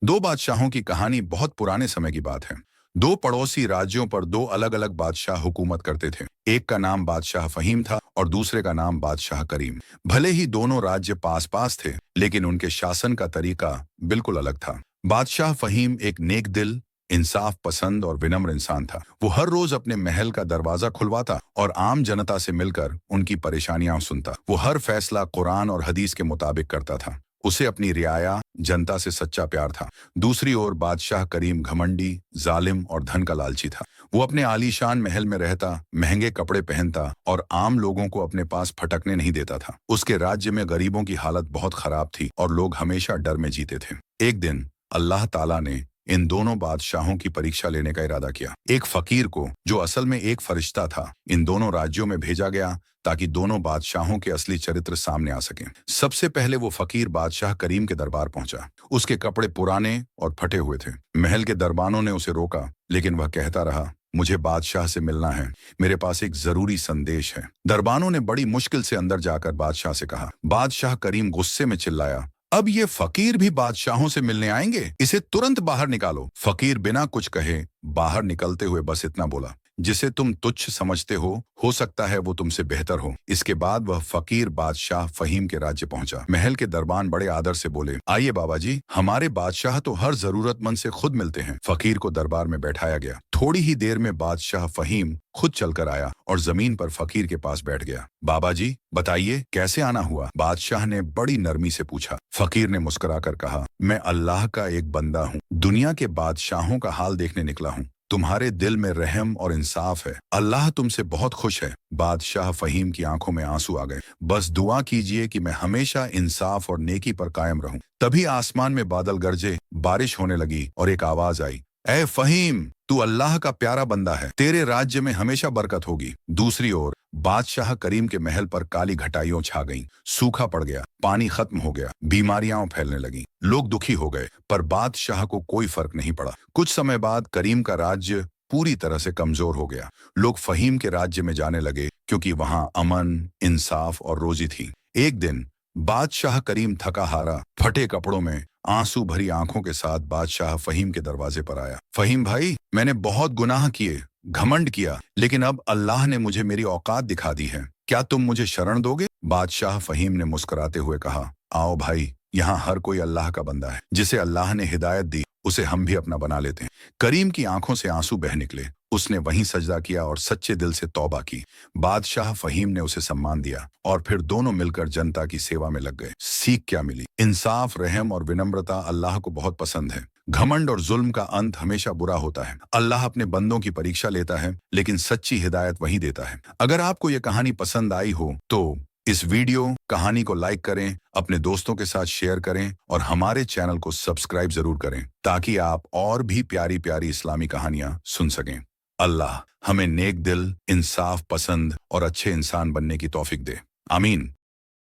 दो बादशाहों की कहानी बहुत पुराने समय की बात है। दो पड़ोसी राज्यों पर दो अलग अलग बादशाह हुकूमत करते थे। एक का नाम बादशाह फहीम था और दूसरे का नाम बादशाह करीम। भले ही दोनों राज्य पास पास थे, लेकिन उनके शासन का तरीका बिल्कुल अलग था। बादशाह फहीम एक नेक दिल, इंसाफ पसंद और विनम्र इंसान था। वो हर रोज अपने महल का दरवाजा खुलवाता और आम जनता से मिलकर उनकी परेशानियां सुनता। वो हर फैसला कुरान और हदीस के मुताबिक करता था। उसे अपनी रियाया जनता से सच्चा प्यार था। दूसरी ओर बादशाह करीम घमंडी, जालिम और धन का लालची था। वो अपने आलीशान महल में रहता, महंगे कपड़े पहनता और आम लोगों को अपने पास फटकने नहीं देता था। उसके राज्य में गरीबों की हालत बहुत खराब थी और लोग हमेशा डर में जीते थे। एक दिन अल्लाह ताला ने इन दोनों बादशाहों की परीक्षा लेने का इरादा किया। एक फकीर को, जो असल में एक फरिश्ता था, इन दोनों राज्यों में भेजा गया ताकि दोनों बादशाहों के असली चरित्र सामने आ सकें। सबसे पहले वो फकीर बादशाह करीम के दरबार पहुंचा। उसके कपड़े पुराने और फटे हुए थे। महल के दरबानों ने उसे रोका, लेकिन वह कहता रहा, मुझे बादशाह से मिलना है, मेरे पास एक जरूरी संदेश है। दरबानों ने बड़ी मुश्किल से अंदर जाकर बादशाह से कहा। बादशाह करीम गुस्से में चिल्लाया, अब ये फकीर भी बादशाहों से मिलने आएंगे? इसे तुरंत बाहर निकालो। फकीर बिना कुछ कहे बाहर निकलते हुए बस इतना बोला, जिसे तुम तुच्छ समझते हो सकता है वो तुमसे बेहतर हो। इसके बाद वह फकीर बादशाह फहीम के राज्य पहुंचा। महल के दरबान बड़े आदर से बोले, आइए बाबा जी, हमारे बादशाह तो हर जरूरतमंद से खुद मिलते हैं। फकीर को दरबार में बैठाया गया। थोड़ी ही देर में बादशाह फहीम खुद चलकर आया और जमीन पर फकीर के पास बैठ गया। बाबा जी बताइए, कैसे आना हुआ? बादशाह ने बड़ी नरमी से पूछा। फकीर ने मुस्कुराकर कहा, मैं अल्लाह का एक बंदा हूँ, दुनिया के बादशाहों का हाल देखने निकला हूँ। तुम्हारे दिल में रहम और इंसाफ है, अल्लाह तुमसे बहुत खुश है। बादशाह फहीम की आंखों में आंसू आ गए। बस दुआ कीजिए कि मैं हमेशा इंसाफ और नेकी पर कायम रहूं। तभी आसमान में बादल गरजे, बारिश होने लगी और एक आवाज आई, ऐ फहीम, तू अल्लाह का प्यारा बंदा है, तेरे राज्य में हमेशा बरकत होगी। दूसरी ओर बादशाह करीम के महल पर काली घटाइयों छा गईं। सूखा पड़ गया, पानी खत्म हो गया, बीमारियां फैलने लगी। लोग दुखी हो गए, पर बादशाह को कोई फर्क नहीं पड़ा। कुछ समय बाद करीम का राज्य पूरी तरह से कमजोर हो गया। लोग फहीम के राज्य में जाने लगे, क्योंकि वहां अमन, इंसाफ और रोजी थी। एक दिन बादशाह करीम थका हारा, फटे कपड़ों में, आंसू भरी आंखों के साथ बादशाह फहीम के दरवाजे पर आया। फहीम भाई, मैंने बहुत गुनाह किए, घमंड किया, लेकिन अब अल्लाह ने मुझे मेरी औकात दिखा दी है। क्या तुम मुझे शरण दोगे? बादशाह फहीम ने मुस्कुराते हुए कहा, आओ भाई, यहाँ हर कोई अल्लाह का बंदा है। जिसे अल्लाह ने हिदायत दी, उसे हम भी अपना बना लेते हैं। करीम की आंखों से आंसू बह निकले। उसने वहीं सजदा किया और सच्चे दिल से तौबा की। बादशाह फहीम ने उसे सम्मान दिया और फिर दोनों मिलकर जनता की सेवा में लग गए। सीख क्या मिली? इंसाफ, रहम और विनम्रता अल्लाह को बहुत पसंद है। घमंड और जुल्म का अंत हमेशा बुरा होता है। अल्लाह अपने बंदों की परीक्षा लेता है, लेकिन सच्ची हिदायत वही देता है। अगर आपको ये कहानी पसंद आई हो तो इस वीडियो कहानी को लाइक करें, अपने दोस्तों के साथ शेयर करें और हमारे चैनल को सब्सक्राइब जरूर करें, ताकि आप और भी प्यारी प्यारी इस्लामी कहानियां सुन सकें। अल्लाह हमें नेक दिल, इंसाफ पसंद और अच्छे इंसान बनने की तौफीक दे। आमीन।